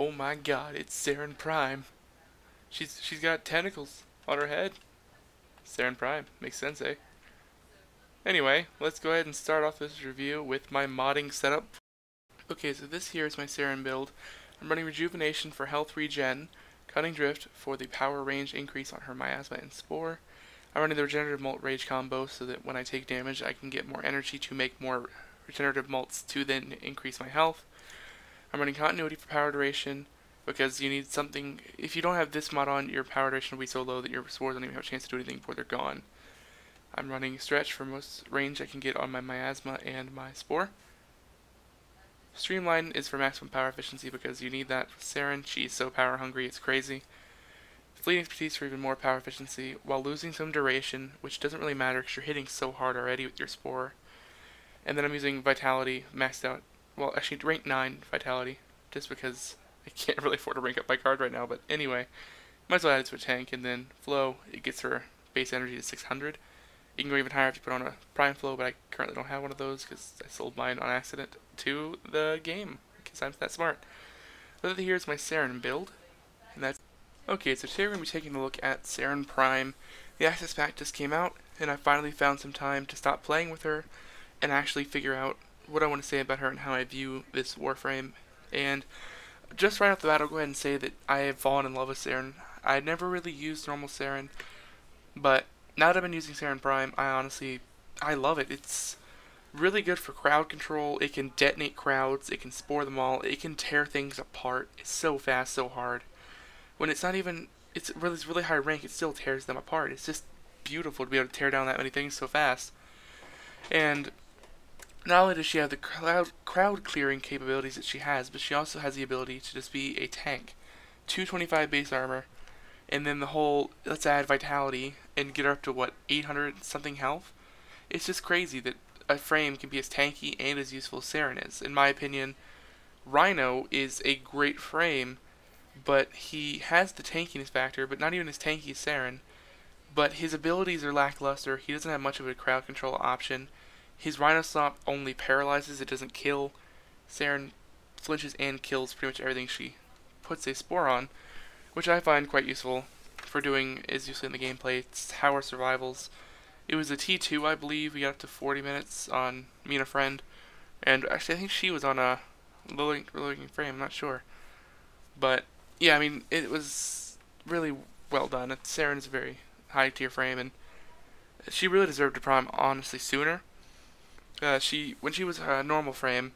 Oh my god, it's Saryn Prime. She's got tentacles on her head. Saryn Prime. Makes sense, eh? Anyway, let's go ahead and start off this review with my modding setup. Okay, so this here is my Saryn build. I'm running Rejuvenation for health regen, Cutting Drift for the power range increase on her Miasma and Spore. I'm running the Regenerative Molt Rage combo so that when I take damage I can get more energy to make more Regenerative Molts to then increase my health. I'm running Continuity for power duration because you need something. If you don't have this mod on, your power duration will be so low that your spores don't even have a chance to do anything before they're gone. I'm running Stretch for most range I can get on my Miasma and my Spore. Streamline is for maximum power efficiency because you need that for Saryn. She's so power hungry, it's crazy. Fleeting Expertise for even more power efficiency while losing some duration, which doesn't really matter because you're hitting so hard already with your Spore. And then I'm using Vitality maxed out. Well, actually, rank 9 Vitality, just because I can't really afford to rank up my card right now. But anyway, might as well add it to a tank. And then Flow, it gets her base energy to 600. You can go even higher if you put on a Prime Flow, but I currently don't have one of those because I sold mine on accident to the game because I'm that smart. But here's my Saryn build, and that's okay. So today we're going to be taking a look at Saryn Prime. The Access Pack just came out, and I finally found some time to stop playing with her and actually figure out what I want to say about her and how I view this Warframe. And just right off the bat, I'll go ahead and say that I have fallen in love with Saryn. I never really used normal Saryn, but now that I've been using Saryn Prime, I love it. It's really good for crowd control. It can detonate crowds. It can spore them all. It can tear things apart. It's so fast, so hard. When it's not even, it's really high rank, it still tears them apart. It's just beautiful to be able to tear down that many things so fast. And not only does she have the crowd clearing capabilities that she has, but she also has the ability to just be a tank. 225 base armor, and then the whole, let's add Vitality and get her up to what, 800 something health? It's just crazy that a frame can be as tanky and as useful as Saryn is. In my opinion, Rhino is a great frame, but he has the tankiness factor, but not even as tanky as Saryn. But his abilities are lackluster. He doesn't have much of a crowd control option. His Rhino Stomp only paralyzes, it doesn't kill. Saryn flinches and kills pretty much everything she puts a Spore on, which I find quite useful for doing as usefully in the gameplay. It's tower survivals. It was a T2, I believe. We got up to 40 minutes on me and a friend. And actually, I think she was on a low-ranking frame, I'm not sure. But, yeah, I mean, it was really well done. Saryn is a very high-tier frame, and she really deserved a Prime, honestly, sooner. When she was a normal frame,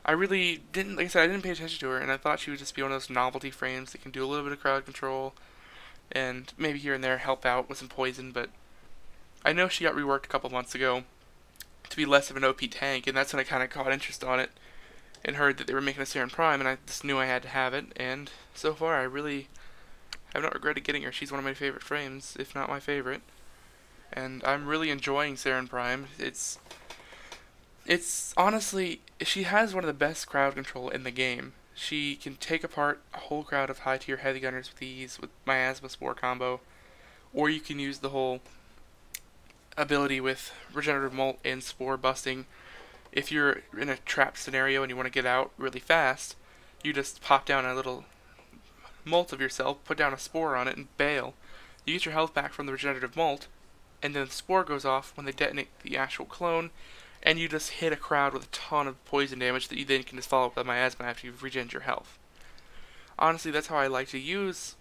I really didn't, like I said, I didn't pay attention to her, and I thought she would just be one of those novelty frames that can do a little bit of crowd control, and maybe here and there help out with some poison, but I know she got reworked a couple months ago to be less of an OP tank, and that's when I kind of caught interest on it, and heard that they were making a Saryn Prime, and I just knew I had to have it, and so far I really have not regretted getting her. She's one of my favorite frames, if not my favorite, and I'm really enjoying Saryn Prime. It's honestly, she has one of the best crowd control in the game. She can take apart a whole crowd of high tier heavy gunners with ease with Miasma Spore combo, or you can use the whole ability with Regenerative Molt and Spore busting. If you're in a trap scenario and you want to get out really fast, you just pop down a little Molt of yourself, put down a Spore on it, and bail. You get your health back from the Regenerative Molt, and then the Spore goes off when they detonate the actual clone, and you just hit a crowd with a ton of poison damage that you then can just follow up with Miasma after you've regenerated your health. Honestly, that's how I like to use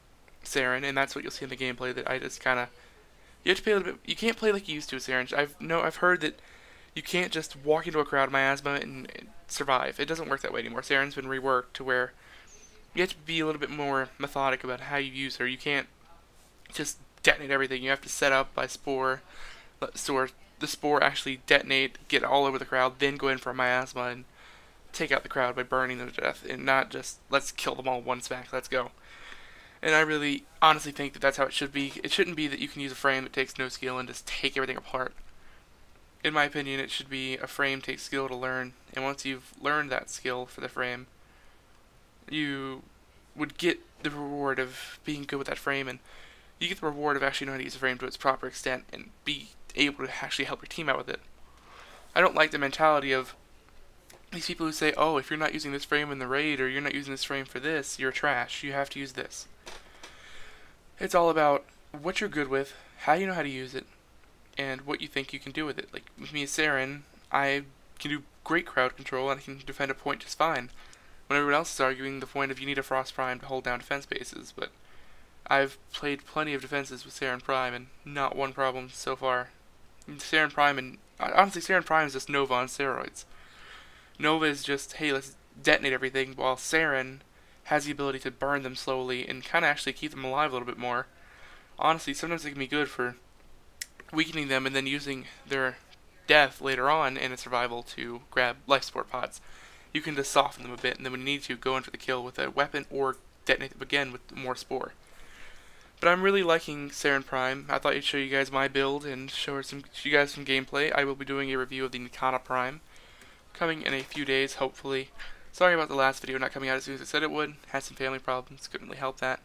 Saryn, and that's what you'll see in the gameplay, that I just kind of, you have to play a little bit, you can't play like you used to with Saryn. I've heard that you can't just walk into a crowd Miasma and survive. It doesn't work that way anymore. Saryn's been reworked to where you have to be a little bit more methodic about how you use her. You can't just detonate everything. You have to set up by Spore, the Spore actually detonate, get all over the crowd, then go in for a Miasma and take out the crowd by burning them to death, and not just, let's kill them all one smack, let's go. And I really honestly think that that's how it should be. It shouldn't be that you can use a frame that takes no skill and just take everything apart. In my opinion, it should be a frame takes skill to learn, and once you've learned that skill for the frame, you would get the reward of being good with that frame, and you get the reward of actually knowing how to use the frame to its proper extent and be able to actually help your team out with it. I don't like the mentality of these people who say, oh, if you're not using this frame in the raid, or you're not using this frame for this, you're trash, you have to use this. It's all about what you're good with, how you know how to use it, and what you think you can do with it. Like, with me as Saryn, I can do great crowd control, and I can defend a point just fine. When everyone else is arguing the point of you need a Frost Prime to hold down defense bases, but I've played plenty of defenses with Saryn Prime, and not one problem so far. Saryn Prime, and honestly, Saryn Prime is just Nova on steroids. Nova is just, hey, let's detonate everything, while Saryn has the ability to burn them slowly and kind of actually keep them alive a little bit more. Honestly, sometimes it can be good for weakening them and then using their death later on in a survival to grab life support pods. You can just soften them a bit, and then when you need to, go in for the kill with a weapon or detonate them again with more spore. But I'm really liking Saryn Prime. I thought I'd show you guys my build and show you guys some gameplay. I will be doing a review of the Nikana Prime coming in a few days, hopefully. Sorry about the last video not coming out as soon as I said it would. Had some family problems, couldn't really help that.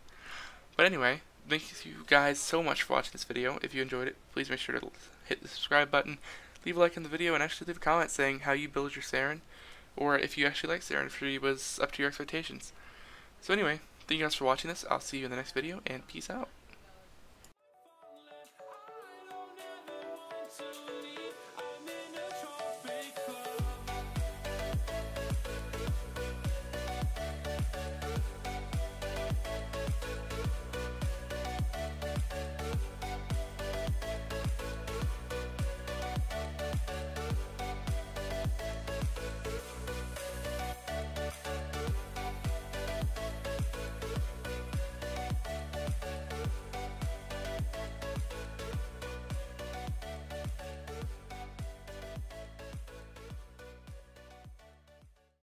But anyway, thank you guys so much for watching this video. If you enjoyed it, please make sure to hit the subscribe button, leave a like on the video, and actually leave a comment saying how you build your Saryn, or if you actually like Saryn, if she was up to your expectations. So anyway, thank you guys for watching this. I'll see you in the next video, and peace out.